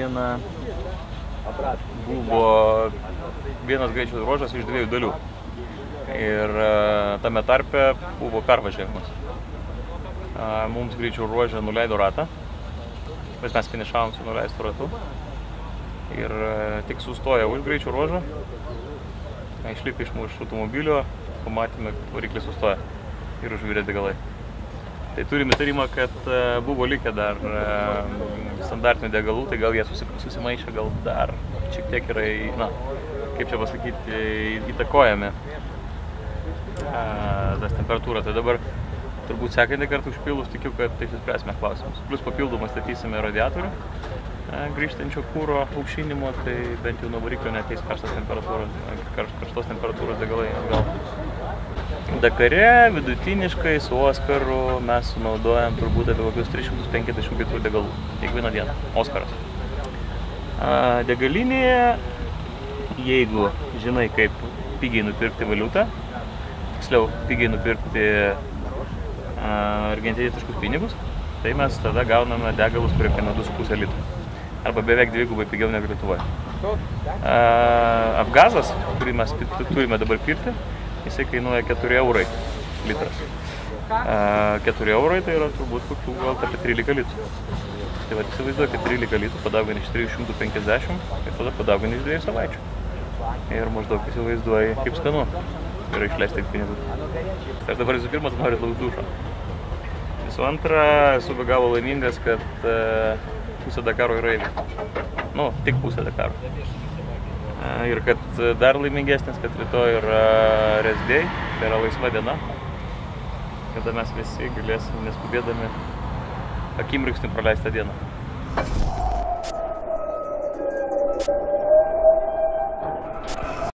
dieną buvo vienas greičio ruožas iš 2 dalių. Ir tame tarpe buvo pervažiavimas. Mums greičio ruožą nuleido ratą, bet mes finišavom su nuleistu ratu. Ir tik sustoję už greičio ruožą, išlipę iš mūsų automobilio, pamatėme, kad variklis sustoja ir užvirė degalai. Tai turime įtarimą, kad buvo likę dar standartinių degalų, tai gal jie susimaišė, gal dar šiek tiek yra, na, kaip čia pasakyti, įtakojami tas temperatūra. Tai dabar turbūt sekantį kartą užpilus tikiu, kad taip išspręsime klausimus. Plus papildomai statysime radiatorių grįžtančio kūro aušinimo, tai bent jau nuo variklio neateis karštos temperatūros degalai atgal. Dakare vidutiniškai su Oskaru mes sunaudojam turbūt apie kokius 350 litrų degalų kiekvieną dieną. Oskaras. Degalinėje, jeigu žinai, kaip pigiai nupirkti valiutą, tiksliau pigiai nupirkti argentinietiškus pinigus, tai mes tada gauname degalus, kurie kainuoja 2,5 litrų. Arba beveik dvigubai pigiau negu Lietuvoje. Avgazas, kurį mes turime dabar pirkti, jisai kainuoja 4 eurai litras. 4 eurai tai yra turbūt kokių gal apie 13 litrų. Tai va, įsivaizduokit, 13 litrų padaugini iš 350 ir tada padaugini iš 2 savaičių. Ir maždaug įsivaizduoji, kaip skanu yra išleisti tiek pinigų. Tai aš dabar visų pirmas noriu laukt dušo. Visų antra, esu be galo laimingas, kad pusė Dakaro yra įveikta. Nu, tik pusė Dakaro. Ir kad dar laimingesnis, kad rytoj yra rest day, tai yra laisva diena, kada mes visi galėsim neskubėdami akimirksniu praleistą dieną.